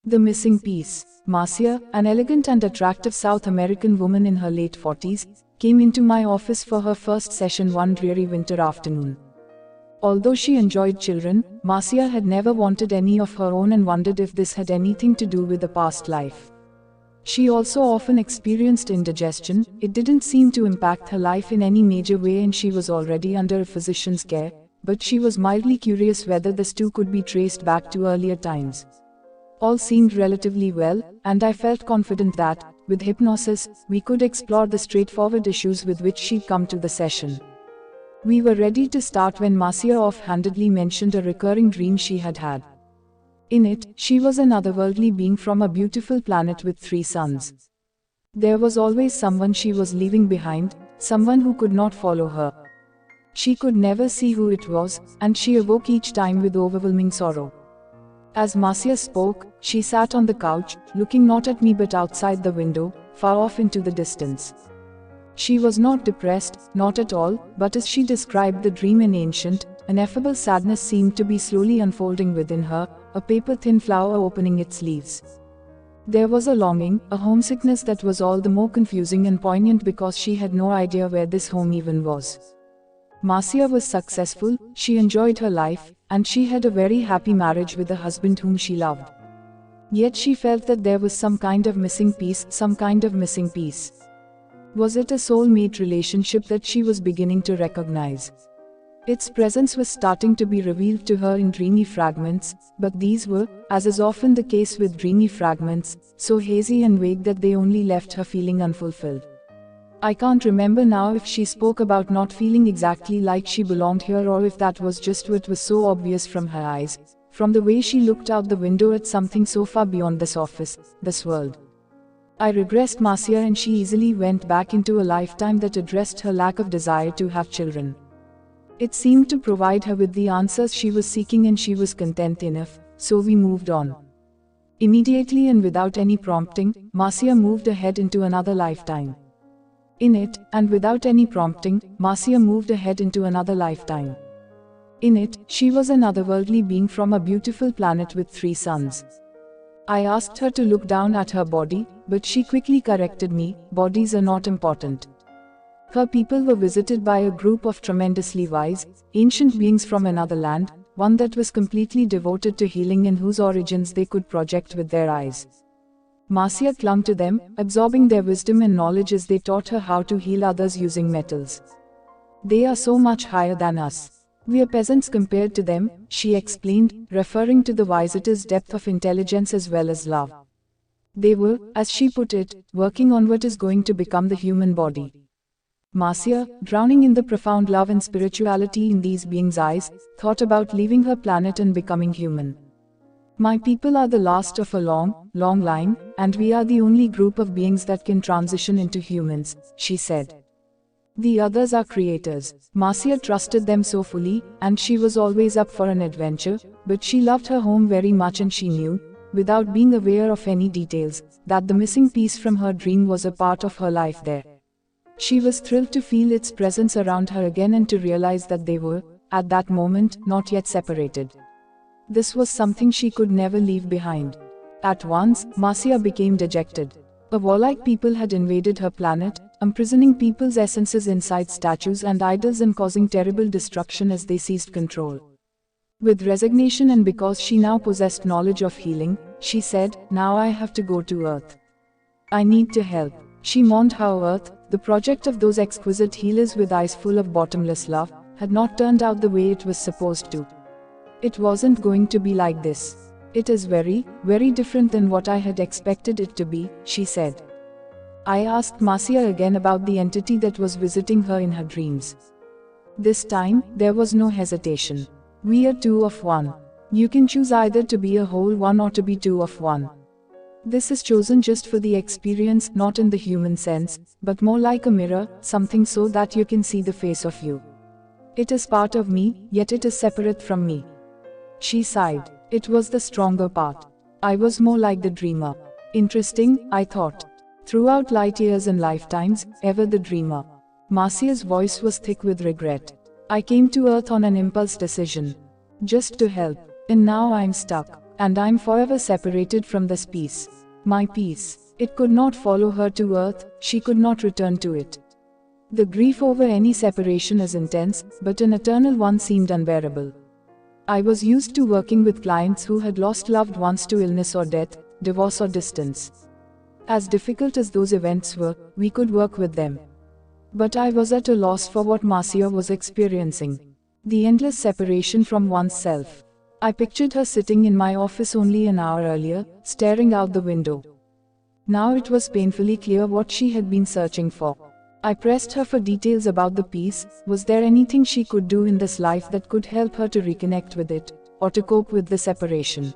The missing piece. Marcia, an elegant and attractive South American woman in her late 40s, came into my office for her first session one dreary winter afternoon. Although she enjoyed children, Marcia had never wanted any of her own and wondered if this had anything to do with a past life. She also often experienced indigestion. It didn't seem to impact her life in any major way and she was already under a physician's care, but she was mildly curious whether this too could be traced back to earlier times. All seemed relatively well, and I felt confident that, with hypnosis, we could explore the straightforward issues with which she'd come to the session. We were ready to start when Marcia offhandedly mentioned a recurring dream she had had. In it, she was an otherworldly being from a beautiful planet with 3 suns. There was always someone she was leaving behind, someone who could not follow her. She could never see who it was, and she awoke each time with overwhelming sorrow. As Marcia spoke, she sat on the couch, looking not at me but outside the window, far off into the distance. She was not depressed, not at all, but as she described the dream in ancient, ineffable sadness seemed to be slowly unfolding within her, a paper-thin flower opening its leaves. There was a longing, a homesickness that was all the more confusing and poignant because she had no idea where this home even was. Marcia was successful, she enjoyed her life, and she had a very happy marriage with a husband whom she loved. Yet she felt that there was some kind of missing piece, Was it a soulmate relationship that she was beginning to recognize? Its presence was starting to be revealed to her in dreamy fragments, but these were, as is often the case with dreamy fragments, so hazy and vague that they only left her feeling unfulfilled. I can't remember now if she spoke about not feeling exactly like she belonged here or if that was just what was so obvious from her eyes, from the way she looked out the window at something so far beyond this office, this world. I regressed Marcia and she easily went back into a lifetime that addressed her lack of desire to have children. It seemed to provide her with the answers she was seeking and she was content enough, so we moved on. Immediately and without any prompting, Marcia moved ahead into another lifetime. In it, and without any prompting, Marcia moved ahead into another lifetime. In it, she was an otherworldly being from a beautiful planet with 3 suns. I asked her to look down at her body, but she quickly corrected me, bodies are not important. Her people were visited by a group of tremendously wise, ancient beings from another land, one that was completely devoted to healing and whose origins they could project with their eyes. Marcia clung to them, absorbing their wisdom and knowledge as they taught her how to heal others using metals. They are so much higher than us. We are peasants compared to them, she explained, referring to the Weiss's depth of intelligence as well as love. They were, as she put it, working on what is going to become the human body. Marcia, drowning in the profound love and spirituality in these beings' eyes, thought about leaving her planet and becoming human. My people are the last of a long, long line, and we are the only group of beings that can transition into humans, she said. The others are creators. Marcia trusted them so fully, and she was always up for an adventure, but she loved her home very much and she knew, without being aware of any details, that the missing piece from her dream was a part of her life there. She was thrilled to feel its presence around her again and to realize that they were, at that moment, not yet separated. This was something she could never leave behind. At once, Marcia became dejected. A warlike people had invaded her planet, imprisoning people's essences inside statues and idols and causing terrible destruction as they seized control. With resignation and because she now possessed knowledge of healing, she said, "Now I have to go to Earth. I need to help." She mourned how Earth, the project of those exquisite healers with eyes full of bottomless love, had not turned out the way it was supposed to. It wasn't going to be like this. It is very, very different than what I had expected it to be, she said. I asked Marcia again about the entity that was visiting her in her dreams. This time, there was no hesitation. We are 2 of 1. You can choose either to be a whole one or to be 2 of 1. This is chosen just for the experience, not in the human sense, but more like a mirror, something so that you can see the face of you. It is part of me, yet it is separate from me. She sighed. It was the stronger part. I was more like the dreamer. Interesting, I thought. Throughout light years and lifetimes, ever the dreamer. Marcia's voice was thick with regret. I came to Earth on an impulse decision. Just to help. And now I'm stuck. and I'm forever separated from this peace. My peace. It could not follow her to earth, she could not return to it. The grief over any separation is intense, but an eternal one seemed unbearable. I was used to working with clients who had lost loved ones to illness or death, divorce or distance. As difficult as those events were, we could work with them. But I was at a loss for what Marcia was experiencing. The endless separation from oneself. I pictured her sitting in my office only an hour earlier, staring out the window. Now it was painfully clear what she had been searching for. I pressed her for details about the peace. Was there anything she could do in this life that could help her to reconnect with it, or to cope with the separation?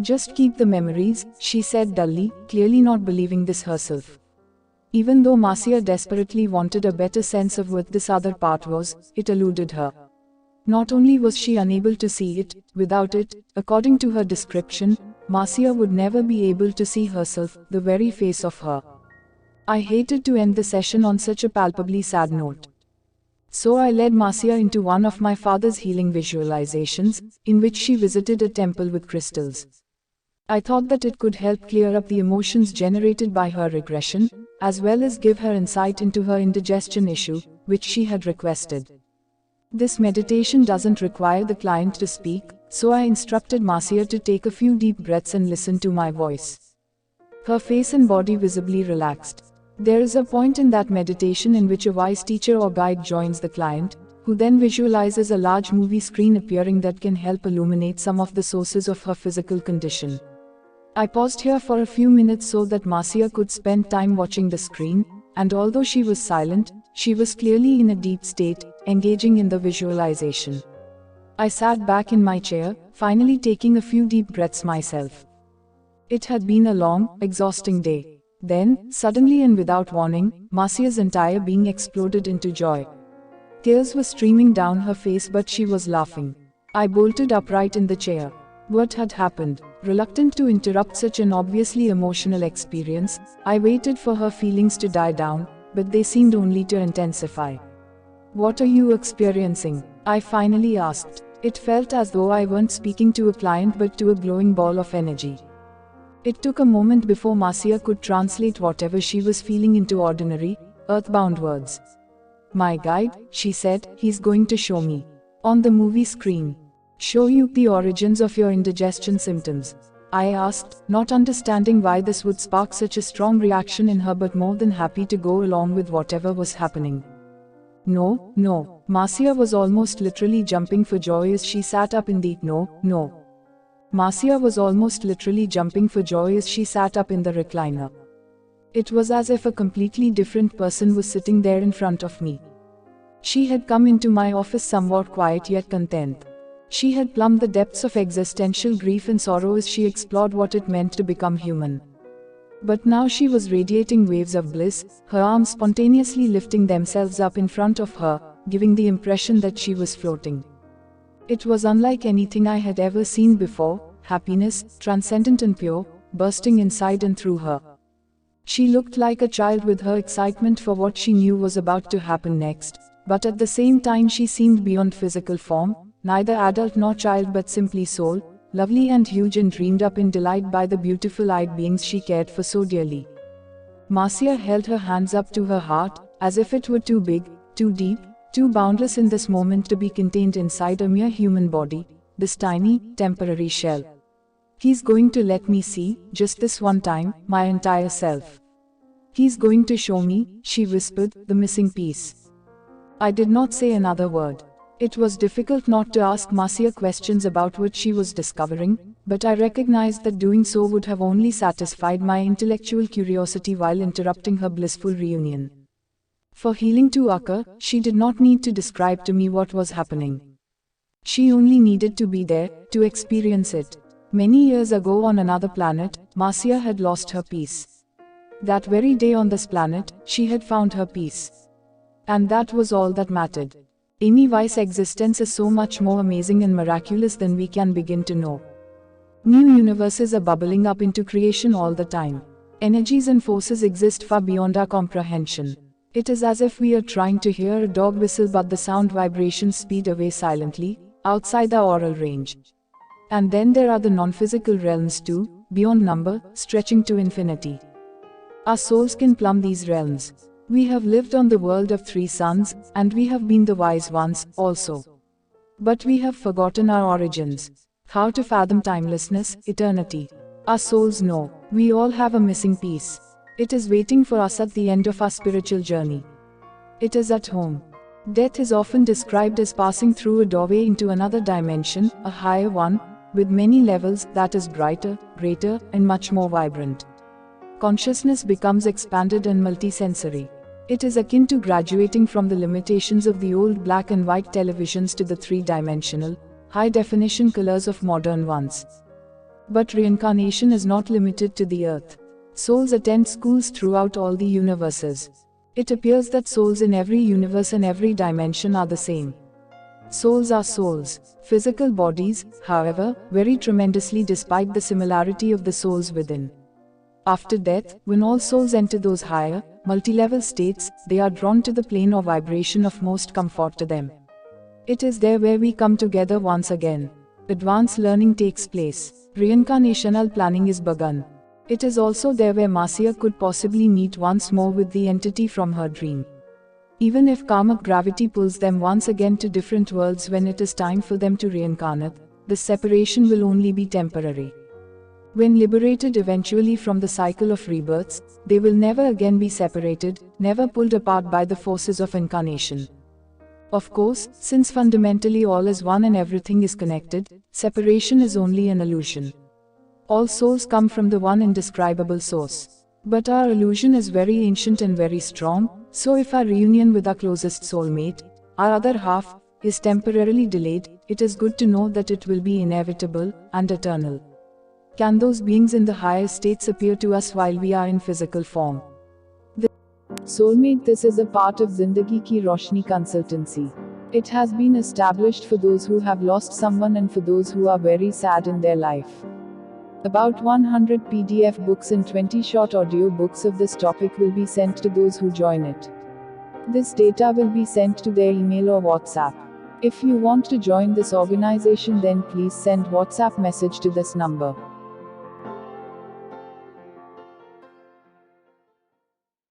Just keep the memories, she said dully, clearly not believing this herself. Even though Marcia desperately wanted a better sense of what this other part was, it eluded her. Not only was she unable to see it, without it, according to her description, Marcia would never be able to see herself, the very face of her. I hated to end the session on such a palpably sad note. So I led Marcia into one of my father's healing visualizations, in which she visited a temple with crystals. I thought that it could help clear up the emotions generated by her regression, as well as give her insight into her indigestion issue, which she had requested. This meditation doesn't require the client to speak, so I instructed Marcia to take a few deep breaths and listen to my voice. Her face and body visibly relaxed. There is a point in that meditation in which a Weiss teacher or guide joins the client, who then visualizes a large movie screen appearing that can help illuminate some of the sources of her physical condition. I paused here for a few minutes so that Marcia could spend time watching the screen, and although she was silent, she was clearly in a deep state, engaging in the visualization. I sat back in my chair, finally taking a few deep breaths myself. It had been a long, exhausting day. Then, suddenly and without warning, Marcia's entire being exploded into joy. Tears were streaming down her face, but she was laughing. I bolted upright in the chair. What had happened? Reluctant to interrupt such an obviously emotional experience, I waited for her feelings to die down, but they seemed only to intensify. "What are you experiencing?" I finally asked. It felt as though I weren't speaking to a client but to a glowing ball of energy. It took a moment before Marcia could translate whatever she was feeling into ordinary, earthbound words. "My guide," she said, "he's going to show me. On the movie screen. Show you the origins of your indigestion symptoms." I asked, not understanding why this would spark such a strong reaction in her, but more than happy to go along with whatever was happening. No. Marcia was almost literally jumping for joy as she sat up in the No. Marcia was almost literally jumping for joy as she sat up in the recliner. It was as if a completely different person was sitting there in front of me. She had come into my office somewhat quiet yet content. She had plumbed the depths of existential grief and sorrow as she explored what it meant to become human. But now she was radiating waves of bliss, her arms spontaneously lifting themselves up in front of her, giving the impression that she was floating. It was unlike anything I had ever seen before, happiness, transcendent and pure, bursting inside and through her. She looked like a child with her excitement for what she knew was about to happen next, but at the same time she seemed beyond physical form, neither adult nor child but simply soul, lovely and huge and dreamed up in delight by the beautiful-eyed beings she cared for so dearly. Marcia held her hands up to her heart, as if it were too big, too deep, too boundless in this moment to be contained inside a mere human body, this tiny, temporary shell. "He's going to let me see, just this one time, my entire self. He's going to show me," she whispered, "the missing piece." I did not say another word. It was difficult not to ask Marcia questions about what she was discovering, but I recognized that doing so would have only satisfied my intellectual curiosity while interrupting her blissful reunion. For healing to occur, she did not need to describe to me what was happening. She only needed to be there, to experience it. Many years ago on another planet, Marcia had lost her peace. That very day on this planet, she had found her peace. And that was all that mattered. Amy Weiss' existence is so much more amazing and miraculous than we can begin to know. New universes are bubbling up into creation all the time. Energies and forces exist far beyond our comprehension. It is as if we are trying to hear a dog whistle, but the sound vibrations speed away silently, outside our aural range. And then there are the non-physical realms too, beyond number, stretching to infinity. Our souls can plumb these realms. We have lived on the world of three suns, and we have been the wise ones, also. But we have forgotten our origins. How to fathom timelessness, eternity. Our souls know. We all have a missing piece. It is waiting for us at the end of our spiritual journey. It is at home. Death is often described as passing through a doorway into another dimension, a higher one, with many levels, that is brighter, greater, and much more vibrant. Consciousness becomes expanded and multisensory. It is akin to graduating from the limitations of the old black and white televisions to the three-dimensional, high-definition colors of modern ones. But reincarnation is not limited to the earth. Souls attend schools throughout all the universes. It appears that souls in every universe and every dimension are the same. Souls are souls. Physical bodies, however, vary tremendously despite the similarity of the souls within. After death, when all souls enter those higher, multi-level states, they are drawn to the plane or vibration of most comfort to them. It is there where we come together once again. Advanced learning takes place. Reincarnational planning is begun. It is also there where Marcia could possibly meet once more with the entity from her dream. Even if karmic gravity pulls them once again to different worlds when it is time for them to reincarnate, this separation will only be temporary. When liberated eventually from the cycle of rebirths, they will never again be separated, never pulled apart by the forces of incarnation. Of course, since fundamentally all is one and everything is connected, separation is only an illusion. All souls come from the one indescribable source. But our illusion is very ancient and very strong, so if our reunion with our closest soulmate, our other half, is temporarily delayed, it is good to know that it will be inevitable and eternal. Can those beings in the higher states appear to us while we are in physical form? Soulmate, this is a part of Zindagi Ki Roshni consultancy. It has been established for those who have lost someone and for those who are very sad in their life. About 100 PDF books and 20 short audio books of this topic will be sent to those who join it. This data will be sent to their email or WhatsApp. If you want to join this organization, then please send WhatsApp message to this number.